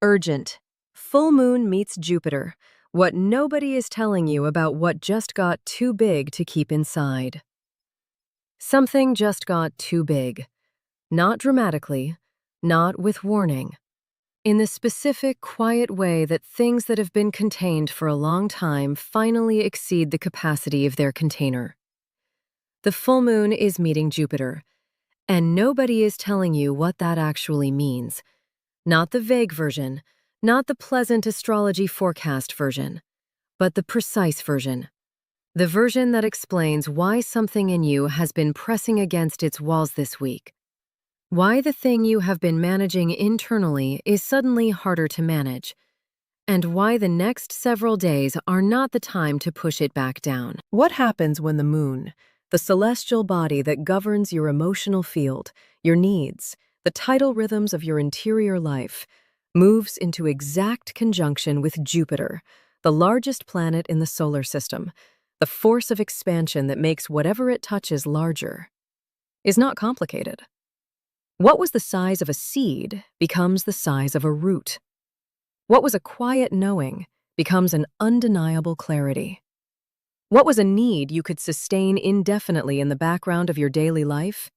Urgent. Full moon meets Jupiter. What nobody is telling you about what just got too big to keep inside. Something just got too big. Not dramatically, not with warning. In the specific, quiet way that things that have been contained for a long time finally exceed the capacity of their container. The full moon is meeting Jupiter, and nobody is telling you what that actually means. Not the vague version, not the pleasant astrology forecast version, but the precise version. The version that explains why something in you has been pressing against its walls this week. Why the thing you have been managing internally is suddenly harder to manage. And why the next several days are not the time to push it back down. What happens when the moon, the celestial body that governs your emotional field, your needs, the tidal rhythms of your interior life, moves into exact conjunction with Jupiter, the largest planet in the solar system, the force of expansion that makes whatever it touches larger, is not complicated. What was the size of a seed becomes the size of a root. What was a quiet knowing becomes an undeniable clarity. What was a need you could sustain indefinitely in the background of your daily life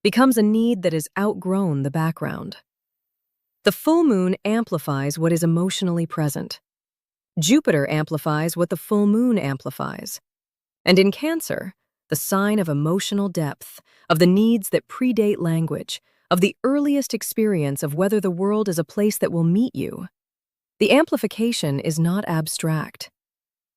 becomes a need that has outgrown the background. The full moon amplifies what is emotionally present. Jupiter amplifies what the full moon amplifies. And in Cancer, the sign of emotional depth, of the needs that predate language, of the earliest experience of whether the world is a place that will meet you, the amplification is not abstract.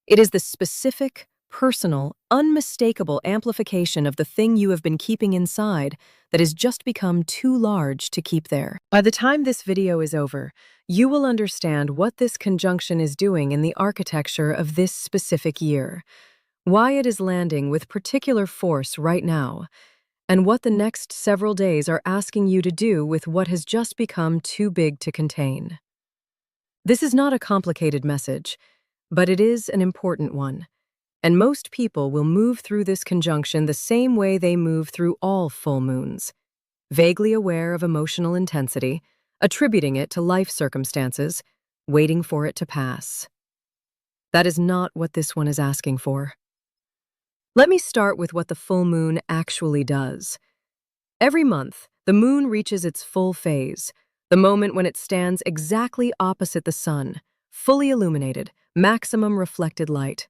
It is the specific, personal, unmistakable amplification of the thing you have been keeping inside that has just become too large to keep there. By the time this video is over, you will understand what this conjunction is doing in the architecture of this specific year, why it is landing with particular force right now, and what the next several days are asking you to do with what has just become too big to contain. This is not a complicated message, but it is an important one. And most people will move through this conjunction the same way they move through all full moons, vaguely aware of emotional intensity, attributing it to life circumstances, waiting for it to pass. That is not what this one is asking for. Let me start with what the full moon actually does. Every month, the moon reaches its full phase, the moment when it stands exactly opposite the sun, fully illuminated, maximum reflected light.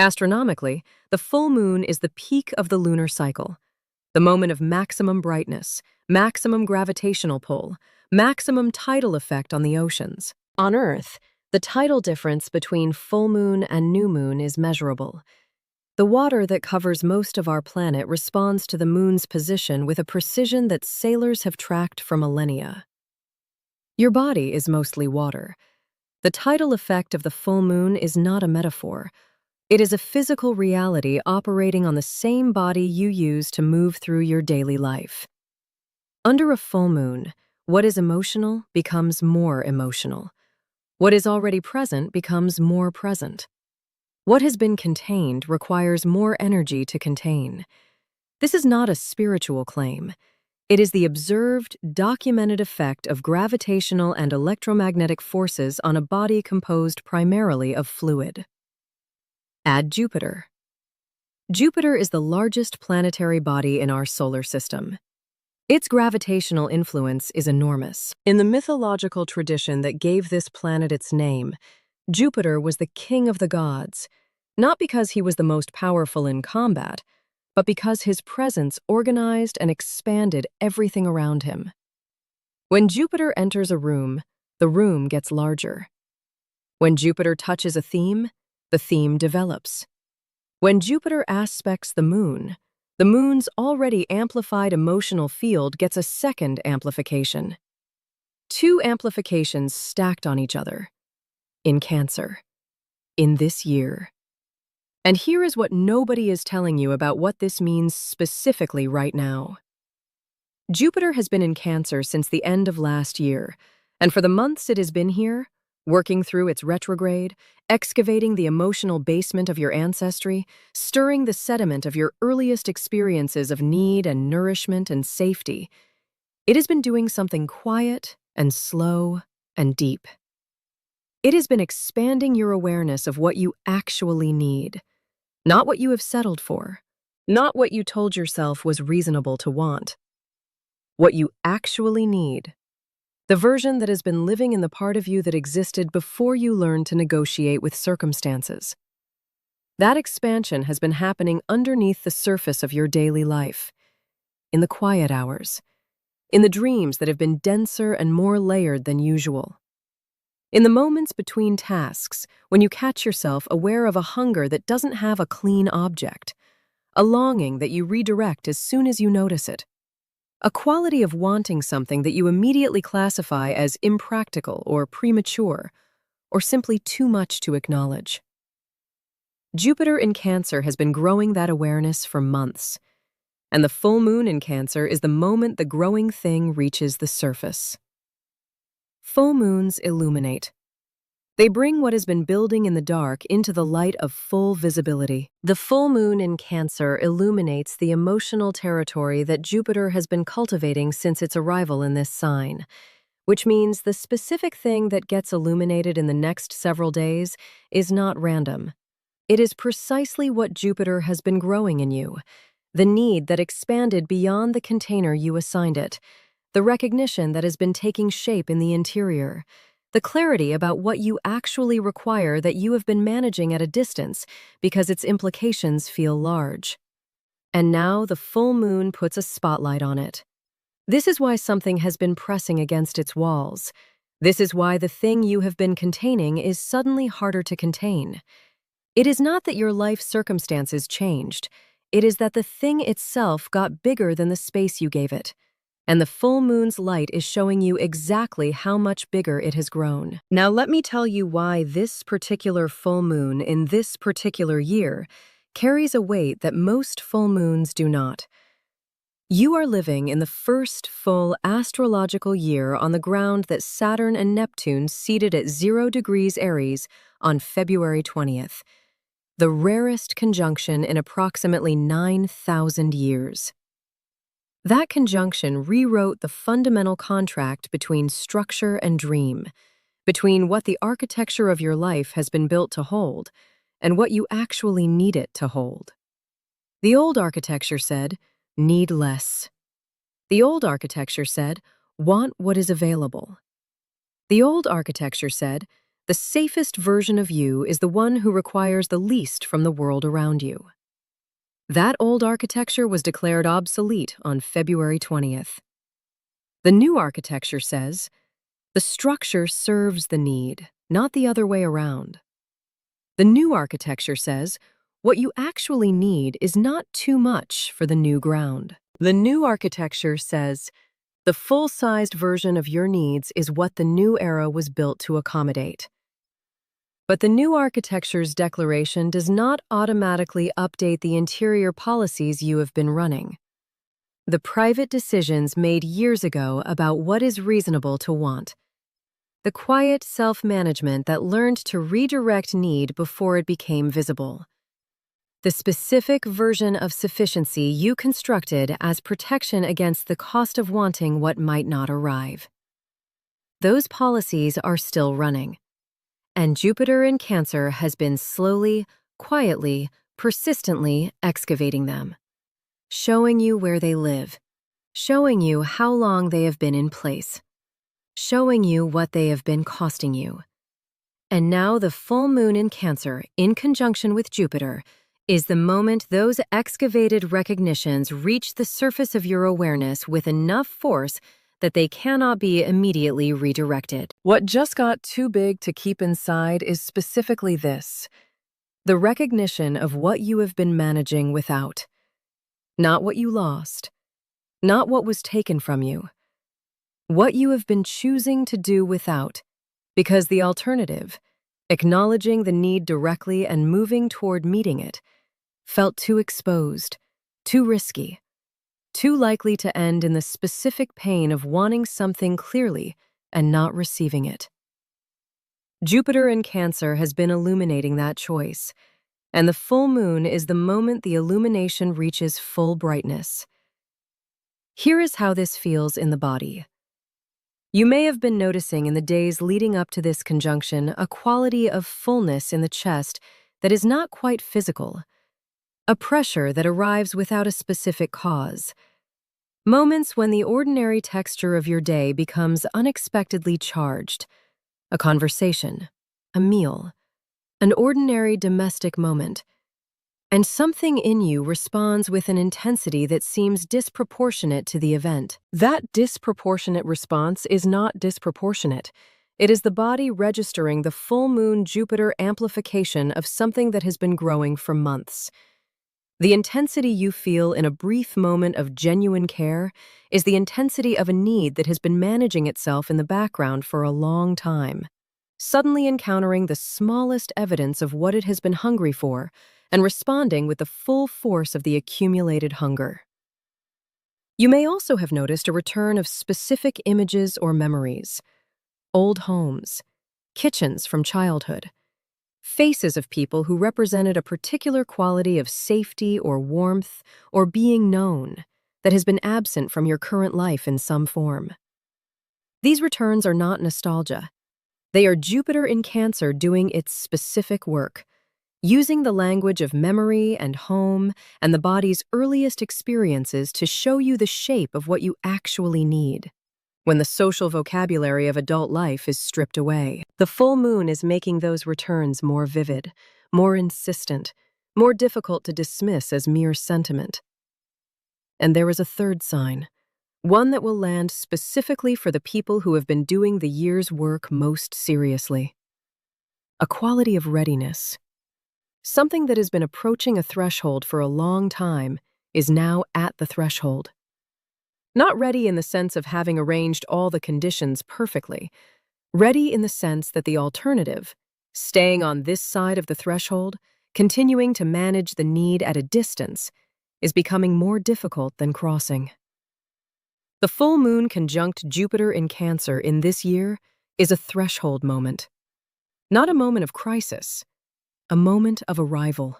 Astronomically, the full moon is the peak of the lunar cycle, the moment of maximum brightness, maximum gravitational pull, maximum tidal effect on the oceans. On Earth, the tidal difference between full moon and new moon is measurable. The water that covers most of our planet responds to the moon's position with a precision that sailors have tracked for millennia. Your body is mostly water. The tidal effect of the full moon is not a metaphor. It is a physical reality operating on the same body you use to move through your daily life. Under a full moon, what is emotional becomes more emotional. What is already present becomes more present. What has been contained requires more energy to contain. This is not a spiritual claim. It is the observed, documented effect of gravitational and electromagnetic forces on a body composed primarily of fluid. Add Jupiter. Jupiter is the largest planetary body in our solar system. Its gravitational influence is enormous. In the mythological tradition that gave this planet its name, Jupiter was the king of the gods, not because he was the most powerful in combat, but because his presence organized and expanded everything around him. When Jupiter enters a room, the room gets larger. When Jupiter touches a theme, the theme develops. When Jupiter aspects the moon's already amplified emotional field gets a second amplification. Two amplifications stacked on each other. In Cancer. In this year. And here is what nobody is telling you about what this means specifically right now. Jupiter has been in Cancer since the end of last year, and for the months it has been here, working through its retrograde, excavating the emotional basement of your ancestry, stirring the sediment of your earliest experiences of need and nourishment and safety, it has been doing something quiet and slow and deep. It has been expanding your awareness of what you actually need, not what you have settled for, not what you told yourself was reasonable to want. What you actually need. The version that has been living in the part of you that existed before you learned to negotiate with circumstances. That expansion has been happening underneath the surface of your daily life, in the quiet hours, in the dreams that have been denser and more layered than usual. In the moments between tasks, when you catch yourself aware of a hunger that doesn't have a clean object, a longing that you redirect as soon as you notice it, a quality of wanting something that you immediately classify as impractical or premature, or simply too much to acknowledge. Jupiter in Cancer has been growing that awareness for months, and the full moon in Cancer is the moment the growing thing reaches the surface. Full moons illuminate. They bring what has been building in the dark into the light of full visibility. The full moon in Cancer illuminates the emotional territory that Jupiter has been cultivating since its arrival in this sign, which means the specific thing that gets illuminated in the next several days is not random. It is precisely what Jupiter has been growing in you, the need that expanded beyond the container you assigned it, the recognition that has been taking shape in the interior, the clarity about what you actually require that you have been managing at a distance because its implications feel large. And now the full moon puts a spotlight on it. This is why something has been pressing against its walls. This is why the thing you have been containing is suddenly harder to contain. It is not that your life circumstances changed. It is that the thing itself got bigger than the space you gave it. And the full moon's light is showing you exactly how much bigger it has grown. Now let me tell you why this particular full moon in this particular year carries a weight that most full moons do not. You are living in the first full astrological year on the ground that Saturn and Neptune seated at 0 degrees Aries on February 20th. The rarest conjunction in approximately 9,000 years. That conjunction rewrote the fundamental contract between structure and dream, between what the architecture of your life has been built to hold and what you actually need it to hold. The old architecture said, need less. The old architecture said, want what is available. The old architecture said, the safest version of you is the one who requires the least from the world around you. That old architecture was declared obsolete on February 20th. The new architecture says, the structure serves the need, not the other way around. The new architecture says, what you actually need is not too much for the new ground. The new architecture says, the full-sized version of your needs is what the new era was built to accommodate. But the new architecture's declaration does not automatically update the interior policies you have been running. The private decisions made years ago about what is reasonable to want. The quiet self-management that learned to redirect need before it became visible. The specific version of sufficiency you constructed as protection against the cost of wanting what might not arrive. Those policies are still running. And Jupiter in Cancer has been slowly, quietly, persistently excavating them, showing you where they live, showing you how long they have been in place, showing you what they have been costing you. And now the full moon in Cancer, in conjunction with Jupiter, is the moment those excavated recognitions reach the surface of your awareness with enough force that they cannot be immediately redirected. What just got too big to keep inside is specifically this: the recognition of what you have been managing without. Not what you lost, not what was taken from you. What you have been choosing to do without, because the alternative, acknowledging the need directly and moving toward meeting it, felt too exposed, too risky. Too likely to end in the specific pain of wanting something clearly and not receiving it. Jupiter in Cancer has been illuminating that choice, and the full moon is the moment the illumination reaches full brightness. Here is how this feels in the body. You may have been noticing in the days leading up to this conjunction a quality of fullness in the chest that is not quite physical, a pressure that arrives without a specific cause. Moments when the ordinary texture of your day becomes unexpectedly charged. A conversation, a meal, an ordinary domestic moment, and something in you responds with an intensity that seems disproportionate to the event. That disproportionate response is not disproportionate. It is the body registering the full moon Jupiter amplification of something that has been growing for months. The intensity you feel in a brief moment of genuine care is the intensity of a need that has been managing itself in the background for a long time. Suddenly encountering the smallest evidence of what it has been hungry for and responding with the full force of the accumulated hunger. You may also have noticed a return of specific images or memories, old homes, kitchens from childhood, faces of people who represented a particular quality of safety or warmth or being known that has been absent from your current life in some form. These returns are not nostalgia. They are Jupiter in Cancer doing its specific work, using the language of memory and home and the body's earliest experiences to show you the shape of what you actually need. When the social vocabulary of adult life is stripped away, the full moon is making those returns more vivid, more insistent, more difficult to dismiss as mere sentiment. And there is a third sign, one that will land specifically for the people who have been doing the year's work most seriously. A quality of readiness. Something that has been approaching a threshold for a long time is now at the threshold. Not ready in the sense of having arranged all the conditions perfectly, ready in the sense that the alternative, staying on this side of the threshold, continuing to manage the need at a distance, is becoming more difficult than crossing. The full moon conjunct Jupiter in Cancer in this year is a threshold moment. Not a moment of crisis, a moment of arrival.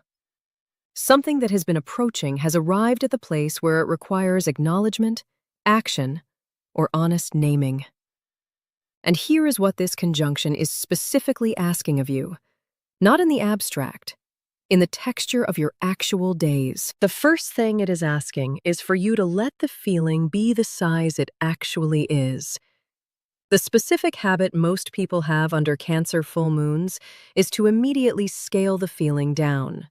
Something that has been approaching has arrived at the place where it requires acknowledgement, action, or honest naming. And here is what this conjunction is specifically asking of you, not in the abstract, in the texture of your actual days. The first thing it is asking is for you to let the feeling be the size it actually is. The specific habit most people have under Cancer full moons is to immediately scale the feeling down.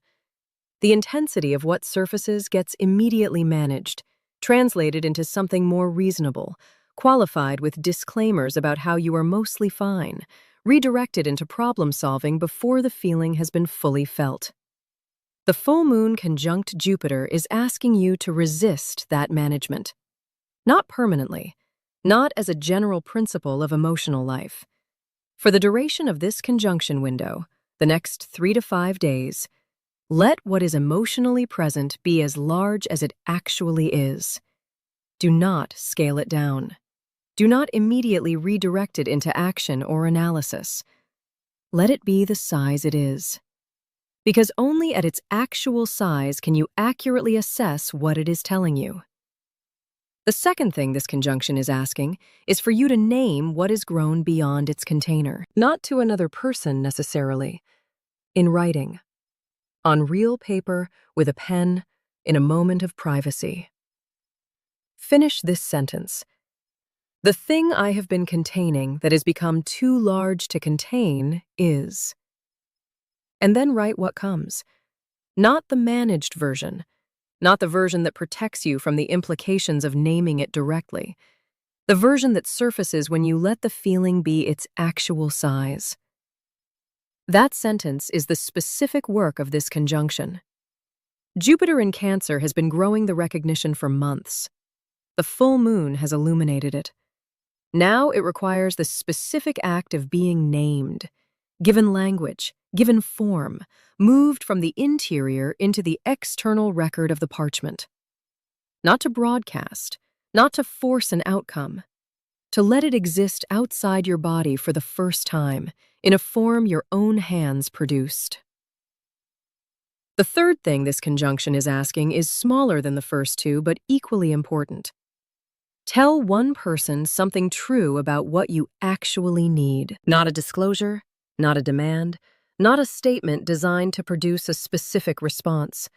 The intensity of what surfaces gets immediately managed, translated into something more reasonable, qualified with disclaimers about how you are mostly fine, redirected into problem solving before the feeling has been fully felt. The full moon conjunct Jupiter is asking you to resist that management. Not permanently, not as a general principle of emotional life. For the duration of this conjunction window, the next 3 to 5 days, let what is emotionally present be as large as it actually is. Do not scale it down. Do not immediately redirect it into action or analysis. Let it be the size it is. Because only at its actual size can you accurately assess what it is telling you. The second thing this conjunction is asking is for you to name what is grown beyond its container, not to another person necessarily, in writing, on real paper, with a pen, in a moment of privacy. Finish this sentence. The thing I have been containing that has become too large to contain is. And then write what comes. Not the managed version, not the version that protects you from the implications of naming it directly, the version that surfaces when you let the feeling be its actual size. That sentence is the specific work of this conjunction. Jupiter in Cancer has been growing the recognition for months. The full moon has illuminated it. Now it requires the specific act of being named, given language, given form, moved from the interior into the external record of the parchment. Not to broadcast, not to force an outcome, to let it exist outside your body for the first time, in a form your own hands produced. The third thing this conjunction is asking is smaller than the first two, but equally important. Tell one person something true about what you actually need. Not a disclosure, not a demand, not a statement designed to produce a specific response.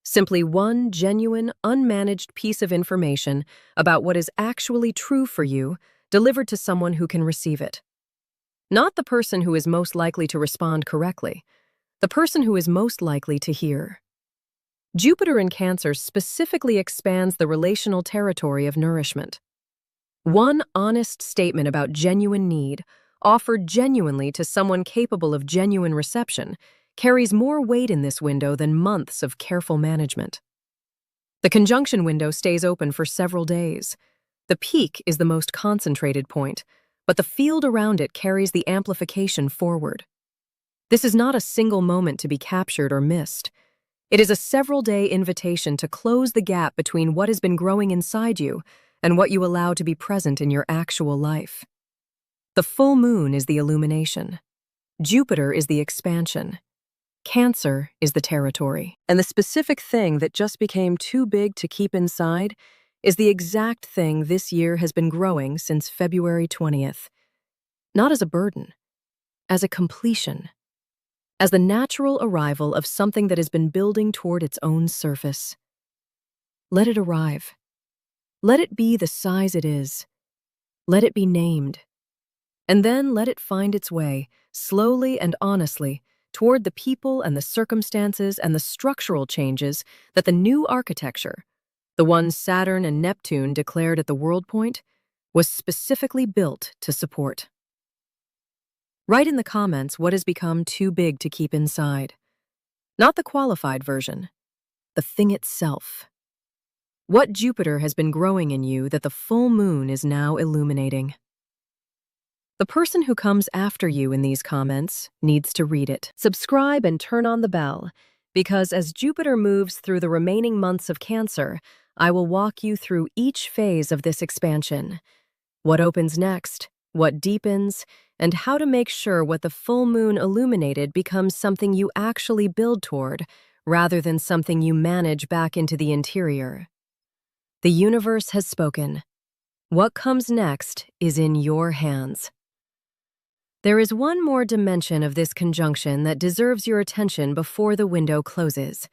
Simply one genuine, unmanaged piece of information about what is actually true for you, delivered to someone who can receive it. Not the person who is most likely to respond correctly, the person who is most likely to hear. Jupiter in Cancer specifically expands the relational territory of nourishment. One honest statement about genuine need, offered genuinely to someone capable of genuine reception, carries more weight in this window than months of careful management. The conjunction window stays open for several days. The peak is the most concentrated point, but the field around it carries the amplification forward. This is not a single moment to be captured or missed. It is a several-day invitation to close the gap between what has been growing inside you and what you allow to be present in your actual life. The full moon is the illumination. Jupiter is the expansion. Cancer is the territory. And the specific thing that just became too big to keep inside is the exact thing this year has been growing since February 20th. Not as a burden, as a completion. As the natural arrival of something that has been building toward its own surface. Let it arrive. Let it be the size it is. Let it be named. And then let it find its way, slowly and honestly, toward the people and the circumstances and the structural changes that the new architecture, the one Saturn and Neptune declared at the world point, was specifically built to support. Write in the comments what has become too big to keep inside. Not the qualified version, the thing itself. What Jupiter has been growing in you that the full moon is now illuminating. The person who comes after you in these comments needs to read it. Subscribe and turn on the bell, because as Jupiter moves through the remaining months of Cancer, I will walk you through each phase of this expansion. What opens next, what deepens, and how to make sure what the full moon illuminated becomes something you actually build toward, rather than something you manage back into the interior. The universe has spoken. What comes next is in your hands. There is one more dimension of this conjunction that deserves your attention before the window closes.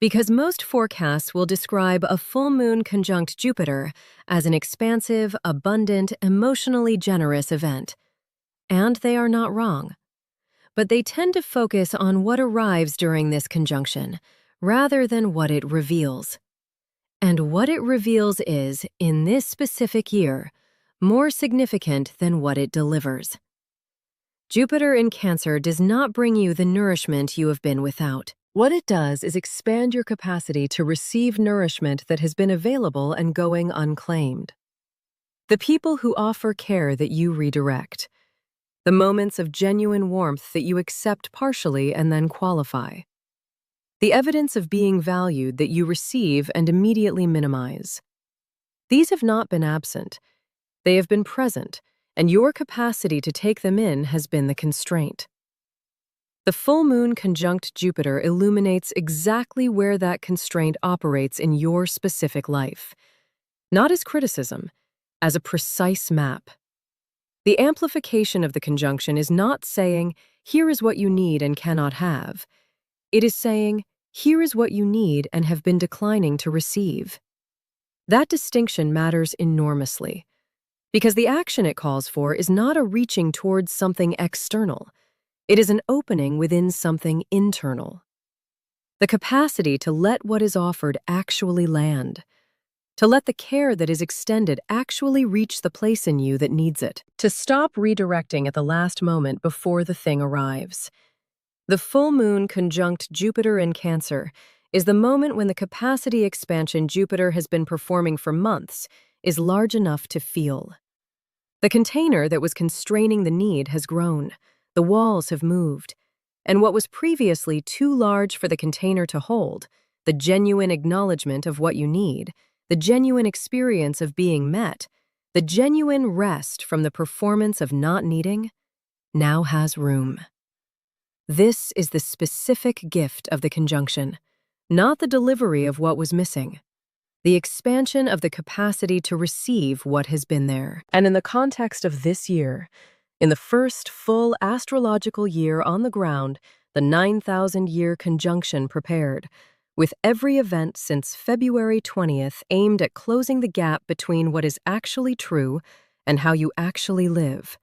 Because most forecasts will describe a full moon conjunct Jupiter as an expansive, abundant, emotionally generous event. And they are not wrong. But they tend to focus on what arrives during this conjunction, rather than what it reveals. And what it reveals is, in this specific year, more significant than what it delivers. Jupiter in Cancer does not bring you the nourishment you have been without. What it does is expand your capacity to receive nourishment that has been available and going unclaimed. The people who offer care that you redirect. The moments of genuine warmth that you accept partially and then qualify. The evidence of being valued that you receive and immediately minimize. These have not been absent. They have been present, and your capacity to take them in has been the constraint. The full moon conjunct Jupiter illuminates exactly where that constraint operates in your specific life, not as criticism, as a precise map. The amplification of the conjunction is not saying, here is what you need and cannot have. It is saying, here is what you need and have been declining to receive. That distinction matters enormously, because the action it calls for is not a reaching towards something external. It is an opening within something internal. The capacity to let what is offered actually land. To let the care that is extended actually reach the place in you that needs it. To stop redirecting at the last moment before the thing arrives. The full moon conjunct Jupiter in Cancer is the moment when the capacity expansion Jupiter has been performing for months is large enough to feel. The container that was constraining the need has grown. The walls have moved, and what was previously too large for the container to hold, the genuine acknowledgement of what you need, the genuine experience of being met, the genuine rest from the performance of not needing, now has room. This is the specific gift of the conjunction, not the delivery of what was missing. the expansion of the capacity to receive what has been there. And in the context of this year, in the first full astrological year on the ground, the 9,000-year conjunction prepared, with every event since February 20th aimed at closing the gap between what is actually true and how you actually live.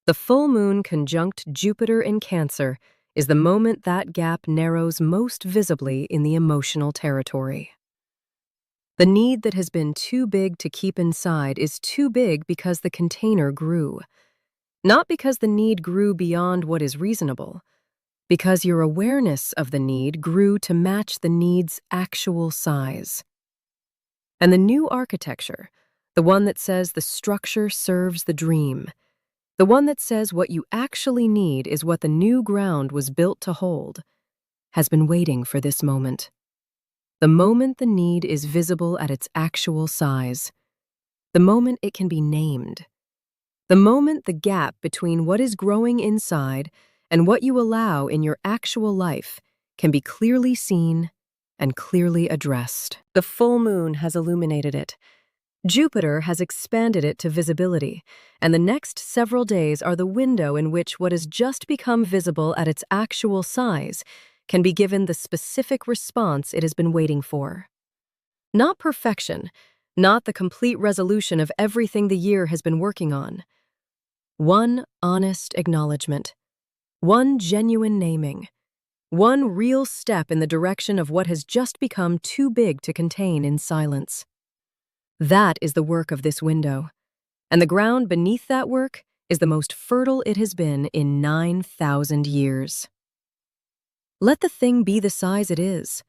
The full moon conjunct Jupiter in Cancer is the moment that gap narrows most visibly in the emotional territory. The need that has been too big to keep inside is too big because the container grew. Not because the need grew beyond what is reasonable, because your awareness of the need grew to match the need's actual size. And the new architecture, the one that says the structure serves the dream, the one that says what you actually need is what the new ground was built to hold, has been waiting for this moment. The moment the need is visible at its actual size. The moment it can be named. The moment the gap between what is growing inside and what you allow in your actual life can be clearly seen and clearly addressed. The full moon has illuminated it. Jupiter has expanded it to visibility, and the next several days are the window in which what has just become visible at its actual size can be given the specific response it has been waiting for. Not perfection, not the complete resolution of everything the year has been working on. One honest acknowledgement, one genuine naming, one real step in the direction of what has just become too big to contain in silence. That is the work of this window, and the ground beneath that work is the most fertile it has been in 9,000 years. Let the thing be the size it is.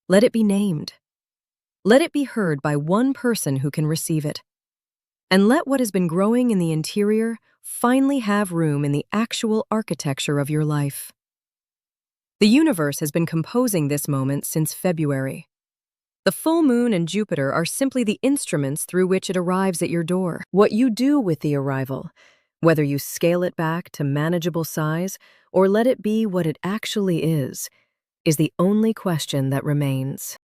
Let it be named. Let it be heard by one person who can receive it. And let what has been growing in the interior finally have room in the actual architecture of your life. The universe has been composing this moment since February. The full moon and Jupiter are simply the instruments through which it arrives at your door. What you do with the arrival, whether you scale it back to manageable size or let it be what it actually is the only question that remains.